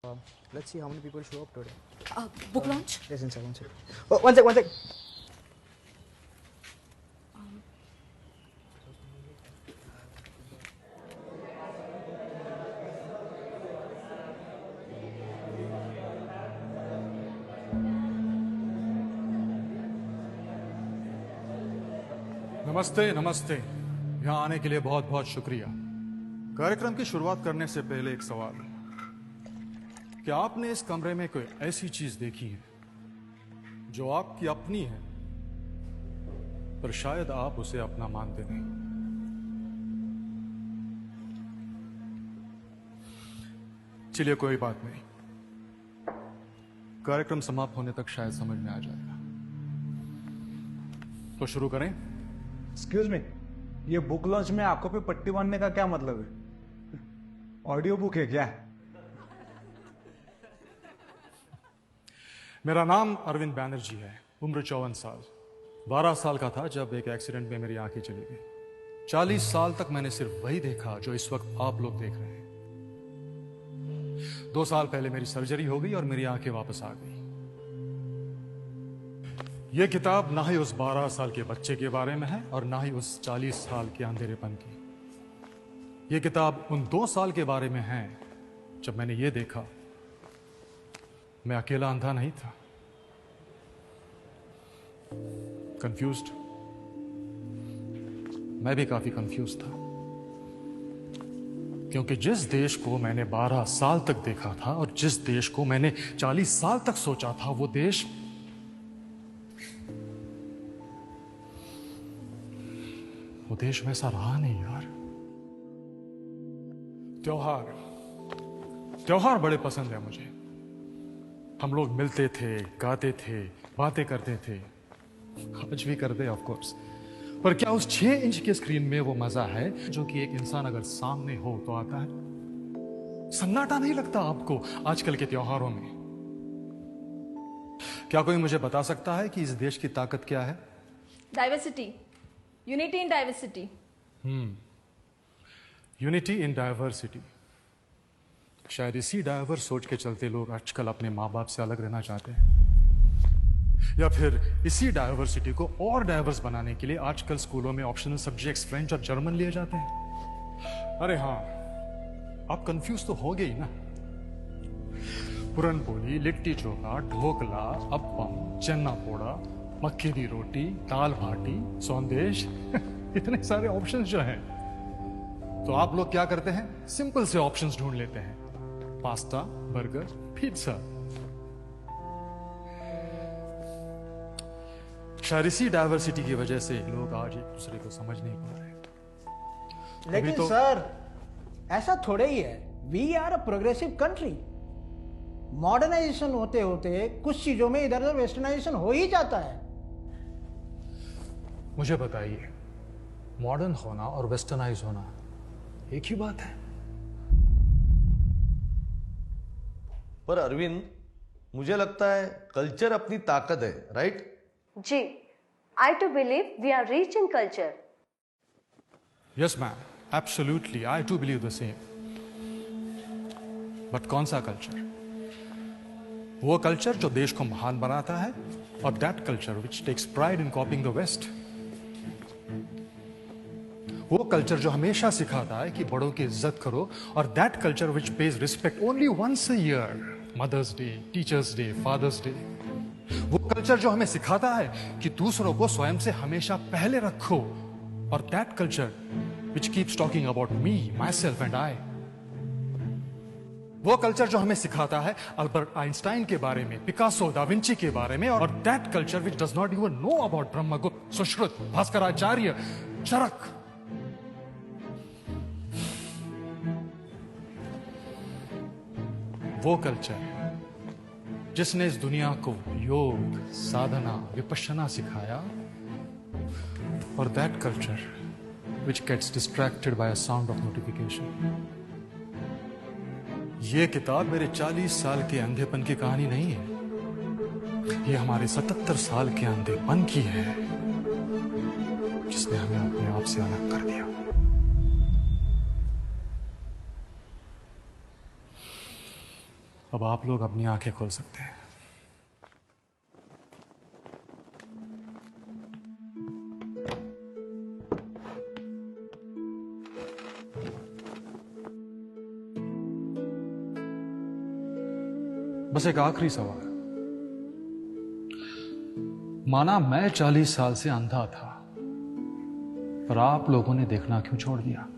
Let's see how many people show up today. Book launch? Yes, one second. Oh, one sec. नमस्ते नमस्ते। यहाँ आने के लिए बहुत बहुत शुक्रिया। कार्यक्रम की शुरुआत करने से पहले एक सवाल, क्या आपने इस कमरे में कोई ऐसी चीज देखी है जो आपकी अपनी है पर शायद आप उसे अपना मानते नहीं? चलिए कोई बात नहीं, कार्यक्रम समाप्त होने तक शायद समझ में आ जाएगा। तो शुरू करें। एक्सक्यूज मी, ये बुक लॉन्च में आंखों पे पट्टी बांधने का क्या मतलब है? ऑडियो बुक है क्या? मेरा नाम अरविंद बैनर्जी है, उम्र 54 साल। 12 साल का था जब एक एक्सीडेंट में मेरी आंखें चली गई। 40 साल तक मैंने सिर्फ वही देखा जो इस वक्त आप लोग देख रहे हैं। 2 साल पहले मेरी सर्जरी हो गई और मेरी आंखें वापस आ गई। यह किताब ना ही उस 12 साल के बच्चे के बारे में है और ना ही उस 40 साल के अंधेरेपन की। यह किताब उन 2 साल के बारे में है जब मैंने ये देखा मैं अकेला अंधा नहीं था। कंफ्यूज्ड, मैं भी काफी कंफ्यूज था, क्योंकि जिस देश को मैंने 12 साल तक देखा था और जिस देश को मैंने 40 साल तक सोचा था, वो देश वैसा रहा नहीं यार। त्योहार बड़े पसंद है मुझे। हम लोग मिलते थे, गाते थे, बातें करते थे, आज भी करते ऑफ कोर्स। पर क्या उस 6 इंच के स्क्रीन में वो मजा है जो कि एक इंसान अगर सामने हो तो आता है? सन्नाटा नहीं लगता आपको आजकल के त्योहारों में? क्या कोई मुझे बता सकता है कि इस देश की ताकत क्या है? Diversity. Unity in diversity. Unity in diversity. शायद इसी डाइवर्स सोच के चलते लोग आजकल अपने माँ बाप से अलग रहना चाहते हैं, या फिर इसी डाइवर्सिटी को और डाइवर्स बनाने के लिए आजकल स्कूलों में ऑप्शनल सब्जेक्ट्स फ्रेंच और जर्मन लिए जाते हैं। अरे हाँ, आप कंफ्यूज तो हो गई ना। पुरनपोली, लिट्टी चोखा, ढोकला, अप्पम, चन्ना पोड़ा, मक्के दी रोटी, दाल भाटी, सौंदेश इतने सारे ऑप्शंस जो हैं, तो आप लोग क्या करते हैं? सिंपल से ऑप्शंस ढूंढ लेते हैं, पास्ता, बर्गर, पिज्जा। शायद इसी डाइवर्सिटी की वजह से लोग आज एक दूसरे को समझ नहीं पा रहे। लेकिन सर, ऐसा थोड़े ही है। We are a progressive country. Modernisation होते होते कुछ चीजों में इधर उधर वेस्टर्नाइजेशन हो ही जाता है। मुझे बताइए, मॉडर्न होना और वेस्टर्नाइज होना एक ही बात है? पर अरविंद, मुझे लगता है कल्चर अपनी ताकत है, राइट? जी, I too believe we are rich in culture. Yes ma'am, absolutely, I too believe the same. But कौन सा कल्चर? वो कल्चर जो देश को महान बनाता है, और that culture which takes pride in copying the west. वो कल्चर जो हमेशा सिखाता है कि बड़ों की इज्जत करो, और that culture which pays respect only once a year, mother's day, teacher's day, father's day. वो कल्चर जो हमें सिखाता है कि दूसरों को स्वयं से हमेशा पहले रखो, और that culture which keeps talking about me, my self and I. वो कल्चर जो हमें सिखाता है अल्बर्ट आइंस्टाइन के बारे में, पिकासो, दा विंची के बारे में, और that culture which does not even know about Brahmagupta, Sushruta, Bhaskaracharya, Charaka. वो कल्चर जिसने इस दुनिया को योग, साधना, विपश्यना सिखाया, और that culture which gets distracted by a sound of notification. ये किताब मेरे 40 साल के अंधेपन की कहानी नहीं है, ये हमारे 77 साल के अंधेपन की है, जिसने हमें अपने आप से अलग कर दिया। अब आप लोग अपनी आंखें खोल सकते हैं। बस एक आखिरी सवाल। माना मैं 40 साल से अंधा था, पर आप लोगों ने देखना क्यों छोड़ दिया?